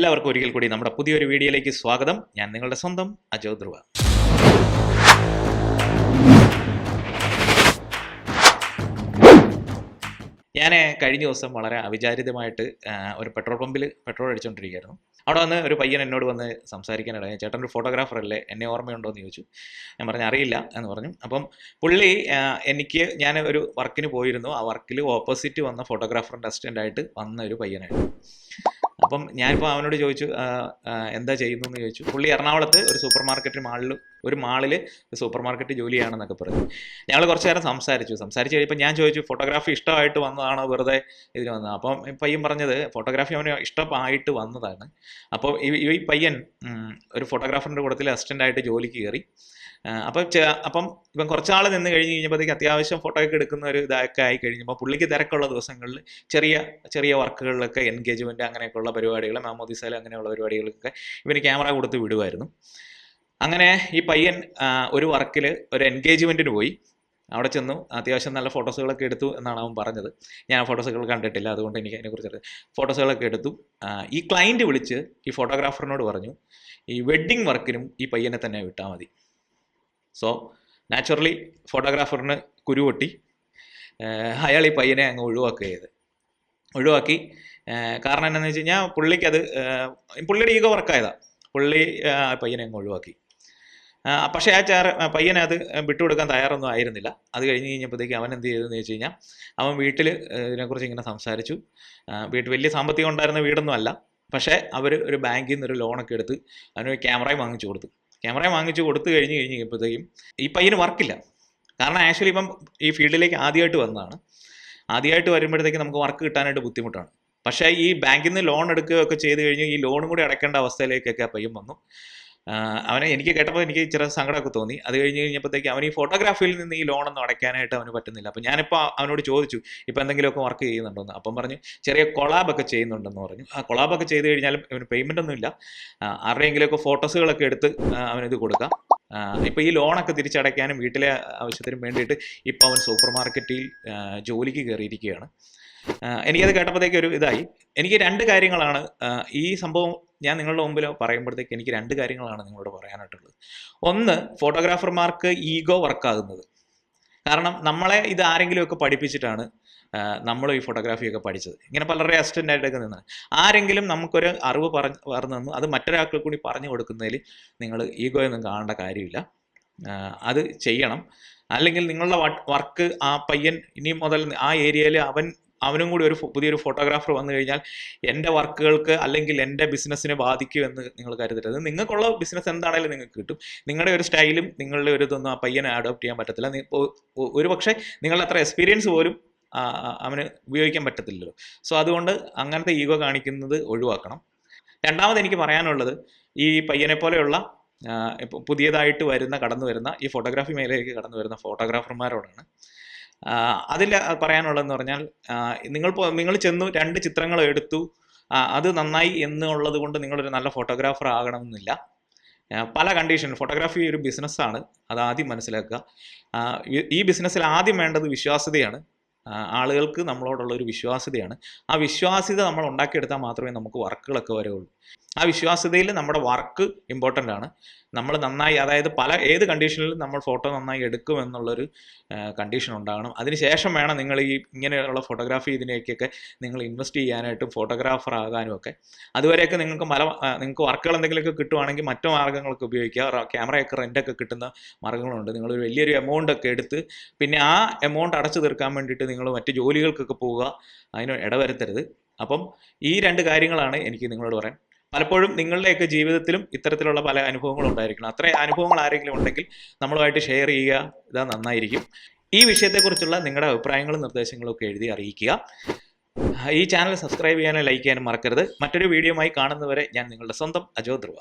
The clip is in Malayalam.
എല്ലാവർക്കും ഒരിക്കൽ കൂടി നമ്മുടെ പുതിയൊരു വീഡിയോയിലേക്ക് സ്വാഗതം. ഞാൻ നിങ്ങളുടെ സ്വന്തം അജോ ധ്രുവ. ഞാൻ കഴിഞ്ഞ ദിവസം വളരെ അവിചാരിതമായിട്ട് ഒരു പെട്രോൾ പമ്പിൽ പെട്രോൾ അടിച്ചുകൊണ്ടിരിക്കുകയായിരുന്നു. അവിടെ വന്ന് ഒരു പയ്യൻ എന്നോട് വന്ന് സംസാരിക്കാനിടയായി. ചേട്ടൻ ഒരു ഫോട്ടോഗ്രാഫർ അല്ലേ, എന്നെ ഓർമ്മയുണ്ടോ എന്ന് ചോദിച്ചു. ഞാൻ പറഞ്ഞു അറിയില്ല എന്ന് പറഞ്ഞു. അപ്പം പുള്ളി ഞാൻ ഒരു വർക്കിന് പോയിരുന്നു. ആ വർക്കിൽ ഓപ്പോസിറ്റ് വന്ന ഫോട്ടോഗ്രാഫറിൻ്റെ അസിസ്റ്റൻ്റായിട്ട് വന്ന ഒരു പയ്യനായിരുന്നു. അപ്പം ഞാനിപ്പോൾ അവനോട് ചോദിച്ചു എന്താ ചെയ്യുന്നു എന്ന് ചോദിച്ചു. പുള്ളി എറണാകുളത്ത് ഒരു സൂപ്പർ മാളിൽ സൂപ്പർ മാർക്കറ്റ് ജോലിയാണെന്നൊക്കെ പറഞ്ഞു. ഞങ്ങൾ കുറച്ച് നേരം സംസാരിച്ച് കഴിയുമ്പോൾ ഞാൻ ചോദിച്ചു ഫോട്ടോഗ്രാഫി ഇഷ്ടമായിട്ട് വന്നതാണോ വെറുതെ ഇതിന് വന്നത്. അപ്പം പയ്യൻ പറഞ്ഞത് ഫോട്ടോഗ്രാഫി അവന് ഇഷ്ടമായിട്ട് വന്നതാണ്. അപ്പോൾ ഈ പയ്യൻ ഒരു ഫോട്ടോഗ്രാഫറിൻ്റെ കൂട്ടത്തിൽ അസിസ്റ്റൻ്റായിട്ട് ജോലിക്ക് കയറി. അപ്പം ഇപ്പം കുറച്ചാൾ നിന്ന് കഴിഞ്ഞപ്പോഴത്തേക്ക് അത്യാവശ്യം ഫോട്ടോ ഒക്കെ എടുക്കുന്ന ഒരു ഇതൊക്കെ ആയി കഴിഞ്ഞപ്പോൾ പുള്ളിക്ക് തിരക്കുള്ള ദിവസങ്ങളിൽ ചെറിയ വർക്കുകളിലൊക്കെ എൻഗേജ്മെൻറ്റ് അങ്ങനെയൊക്കെയുള്ള പരിപാടികൾ, മാമോദിസയിൽ അങ്ങനെയുള്ള പരിപാടികൾക്കൊക്കെ ഇവന് ക്യാമറ കൊടുത്ത് വിടുമായിരുന്നു. അങ്ങനെ ഈ പയ്യൻ ഒരു വർക്കിൽ ഒരു എൻഗേജ്മെൻറ്റിന് പോയി. അവിടെ ചെന്നു അത്യാവശ്യം നല്ല ഫോട്ടോസുകളൊക്കെ എടുത്തു എന്നാണ് അവൻ പറഞ്ഞത്. ഞാൻ ഫോട്ടോസുകൾ കണ്ടിട്ടില്ല, അതുകൊണ്ട് എനിക്ക് അതിനെക്കുറിച്ച് ഫോട്ടോസുകളൊക്കെ എടുത്തു. ഈ ക്ലയൻറ്റ് വിളിച്ച് ഈ ഫോട്ടോഗ്രാഫറിനോട് പറഞ്ഞു ഈ വെഡ്ഡിങ് വർക്കിനും ഈ പയ്യനെ തന്നെ വിട്ടാൽ മതി. സോ നാച്ചുറലി ഫോട്ടോഗ്രാഫറിന് കുരുപൊട്ടി. അയാൾ ഈ പയ്യനെ അങ്ങ് ഒഴിവാക്കി. കാരണം എന്താണെന്ന് വെച്ച് കഴിഞ്ഞാൽ പുള്ളിയുടെ ഈഗോ വർക്കായതാണ്. പുള്ളി പയ്യനെ അങ്ങ് ഒഴിവാക്കി. പക്ഷേ പയ്യനെ അത് വിട്ടുകൊടുക്കാൻ തയ്യാറൊന്നും ആയിരുന്നില്ല. അത് കഴിഞ്ഞപ്പോഴത്തേക്ക് അവൻ എന്ത് ചെയ്തെന്ന് വെച്ച് കഴിഞ്ഞാൽ അവൻ വീട്ടിൽ ഇതിനെക്കുറിച്ച് ഇങ്ങനെ സംസാരിച്ചു. വീട്ടിൽ വലിയ സാമ്പത്തികം ഉണ്ടായിരുന്ന വീടൊന്നും അല്ല. പക്ഷേ അവർ ഒരു ബാങ്കിൽ നിന്ന് ഒരു ലോണൊക്കെ എടുത്ത് അവനൊരു ക്യാമറയും വാങ്ങിച്ചു കൊടുത്തു കഴിഞ്ഞപ്പോഴത്തേക്കും ഈ പയ്യന് വർക്കില്ല. കാരണം ആക്ച്വലി ഇപ്പം ഈ ഫീൽഡിലേക്ക് ആദ്യമായിട്ട് വന്നതാണ്. ആദ്യമായിട്ട് വരുമ്പോഴത്തേക്ക് നമുക്ക് വർക്ക് കിട്ടാനായിട്ട് ബുദ്ധിമുട്ടാണ്. പക്ഷേ ഈ ബാങ്കിൽ നിന്ന് ലോൺ എടുക്കുകയൊക്കെ ചെയ്ത് കഴിഞ്ഞ് ഈ ലോണും കൂടി അടയ്ക്കേണ്ട അവസ്ഥയിലേക്കൊക്കെ ആ പയ്യൻ വന്നു. എനിക്ക് കേട്ടപ്പോൾ എനിക്ക് ചെറിയ സങ്കടമൊക്കെ തോന്നി. അത് കഴിഞ്ഞപ്പോഴത്തേക്ക് അവൻ ഈ ഫോട്ടോഗ്രാഫിയിൽ നിന്ന് ഈ ലോണൊന്നും അടയ്ക്കാനായിട്ട് അവന് പറ്റുന്നില്ല. അപ്പം ഞാനിപ്പോൾ അവനോട് ചോദിച്ചു ഇപ്പോൾ എന്തെങ്കിലുമൊക്കെ വർക്ക് ചെയ്യുന്നുണ്ടോയെന്ന്. അപ്പം പറഞ്ഞു ചെറിയ കൊളാബൊക്കെ ചെയ്യുന്നുണ്ടെന്ന് പറഞ്ഞു. ആ കൊളാബൊക്കെ ചെയ്ത് കഴിഞ്ഞാലും അവന് പേയ്മെൻ്റ് ഒന്നും ഇല്ല. ആരുടെയെങ്കിലുമൊക്കെ ഫോട്ടോസുകളൊക്കെ എടുത്ത് അവനിത് കൊടുക്കാം. ഇപ്പോൾ ഈ ലോണൊക്കെ തിരിച്ചടയ്ക്കാനും വീട്ടിലെ ആവശ്യത്തിനും വേണ്ടിയിട്ട് ഇപ്പോൾ അവൻ സൂപ്പർ മാർക്കറ്റിൽ ജോലിക്ക് കയറിയിരിക്കുകയാണ്. എനിക്കത് കേട്ടപ്പോഴത്തേക്ക് ഒരു ഇതായി. എനിക്ക് രണ്ട് കാര്യങ്ങളാണ് ഈ സംഭവം ഞാൻ നിങ്ങളുടെ മുമ്പിൽ പറയുമ്പോഴത്തേക്ക് എനിക്ക് രണ്ട് കാര്യങ്ങളാണ് നിങ്ങളോട് പറയാനായിട്ടുള്ളത്. ഒന്ന്, ഫോട്ടോഗ്രാഫർമാർക്ക് ഈഗോ വർക്കാകുന്നത്. കാരണം നമ്മളെ ഇത് ആരെങ്കിലുമൊക്കെ പഠിപ്പിച്ചിട്ടാണ് നമ്മൾ ഈ ഫോട്ടോഗ്രാഫിയൊക്കെ പഠിച്ചത്. ഇങ്ങനെ പലരുടെ അസിസ്റ്റൻ്റായിട്ടൊക്കെ നിന്ന് ആരെങ്കിലും നമുക്കൊരു അറിവ് പറഞ്ഞു തന്നു, അത് മറ്റൊരാൾക്ക് കൂടി പറഞ്ഞു കൊടുക്കുന്നതിൽ നിങ്ങൾ ഈഗോയൊന്നും കാണേണ്ട കാര്യമില്ല. അത് ചെയ്യണം. അല്ലെങ്കിൽ നിങ്ങളുടെ വർക്ക് ആ പയ്യൻ ഇനി മുതൽ ആ ഏരിയയിൽ അവനും കൂടി പുതിയൊരു ഫോട്ടോഗ്രാഫർ വന്നു കഴിഞ്ഞാൽ എൻ്റെ വർക്കുകൾക്ക് അല്ലെങ്കിൽ എൻ്റെ ബിസിനസ്സിനെ ബാധിക്കുമെന്ന് നിങ്ങൾ കരുതരുത്. നിങ്ങൾക്കുള്ള ബിസിനസ് എന്താണെങ്കിലും നിങ്ങൾക്ക് കിട്ടും. നിങ്ങളുടെ ഒരു സ്റ്റൈലും നിങ്ങളുടെ ഒരു ഇതൊന്നും ആ പയ്യനെ അഡോപ്റ്റ് ചെയ്യാൻ പറ്റത്തില്ല. ഒരു പക്ഷേ നിങ്ങളുടെ അത്ര എക്സ്പീരിയൻസ് പോലും അവന് ഉപയോഗിക്കാൻ പറ്റത്തില്ലല്ലോ. സോ അതുകൊണ്ട് അങ്ങനത്തെ ഈഗോ കാണിക്കുന്നത് ഒഴിവാക്കണം. രണ്ടാമത് എനിക്ക് പറയാനുള്ളത് ഈ പയ്യനെ പോലെയുള്ള പുതിയതായിട്ട് കടന്നു വരുന്ന ഈ ഫോട്ടോഗ്രാഫി മേഖലയിലേക്ക് കടന്നു വരുന്ന ഫോട്ടോഗ്രാഫർമാരോടാണ്. അതിൽ പറയാനുള്ളതെന്ന് പറഞ്ഞാൽ നിങ്ങൾ ചെന്നു 2 ചിത്രങ്ങൾ എടുത്തു, അത് നന്നായി എന്നുള്ളത് കൊണ്ട് നിങ്ങളൊരു നല്ല ഫോട്ടോഗ്രാഫർ ആകണമെന്നില്ല. പല കണ്ടീഷൻ. ഫോട്ടോഗ്രാഫി ഒരു ബിസിനസ്സാണ്, അത് ആദ്യം മനസ്സിലാക്കുക. ഈ ബിസിനസ്സിൽ ആദ്യം വേണ്ടത് വിശ്വാസ്യതയാണ്. ആളുകൾക്ക് നമ്മളോടുള്ള ഒരു വിശ്വാസ്യതയാണ്. ആ വിശ്വാസ്യത നമ്മൾ ഉണ്ടാക്കിയെടുത്താൽ മാത്രമേ നമുക്ക് വർക്കുകളൊക്കെ വരുള്ളൂ. ആ വിശ്വാസ്യതയിൽ നമ്മുടെ വർക്ക് ഇമ്പോർട്ടൻ്റ് ആണ്. നമ്മൾ നന്നായി, അതായത് ഏത് കണ്ടീഷനിലും നമ്മൾ ഫോട്ടോ നന്നായി എടുക്കുമെന്നുള്ളൊരു കണ്ടീഷൻ ഉണ്ടാകണം. അതിനുശേഷം വേണം നിങ്ങൾ ഈ ഇങ്ങനെയുള്ള ഫോട്ടോഗ്രാഫി ഇതിനേക്കൊക്കെ നിങ്ങൾ ഇൻവെസ്റ്റ് ചെയ്യാനായിട്ടും ഫോട്ടോഗ്രാഫർ ആകാനും ഒക്കെ. അതുവരെയൊക്കെ നിങ്ങൾക്ക് വർക്കുകൾ എന്തെങ്കിലുമൊക്കെ കിട്ടുവാണെങ്കിൽ മറ്റു മാർഗ്ഗങ്ങളൊക്കെ ഉപയോഗിക്കുക. ക്യാമറയൊക്കെ റെൻ്റൊക്കെ കിട്ടുന്ന മാർഗ്ഗങ്ങളുണ്ട്. നിങ്ങളൊരു വലിയൊരു എമൗണ്ട് ഒക്കെ എടുത്ത് പിന്നെ ആ എമൗണ്ട് അടച്ചു തീർക്കാൻ വേണ്ടിയിട്ട് നിങ്ങൾ മറ്റ് ജോലികൾക്കൊക്കെ പോവുക. അതിന് ഇടവരുത്തരുത്. അപ്പം ഈ 2 കാര്യങ്ങളാണ് എനിക്ക് നിങ്ങളോട് പറയാൻ. പലപ്പോഴും നിങ്ങളുടെയൊക്കെ ജീവിതത്തിലും ഇത്തരത്തിലുള്ള പല അനുഭവങ്ങളും ഉണ്ടായിരിക്കണം. അത്രയും അനുഭവങ്ങൾ ആരെങ്കിലും ഉണ്ടെങ്കിൽ നമ്മളുമായിട്ട് ഷെയർ ചെയ്യുക. ഇതാ നന്നായിരിക്കും. ഈ വിഷയത്തെക്കുറിച്ചുള്ള നിങ്ങളുടെ അഭിപ്രായങ്ങളും നിർദ്ദേശങ്ങളും ഒക്കെ എഴുതി അറിയിക്കുക. ഈ ചാനൽ സബ്സ്ക്രൈബ് ചെയ്യാനും ലൈക്ക് ചെയ്യാനും മറക്കരുത്. മറ്റൊരു വീഡിയോയുമായി കാണുന്നവരെ ഞാൻ നിങ്ങളുടെ സ്വന്തം അജോ ധ്രുവ.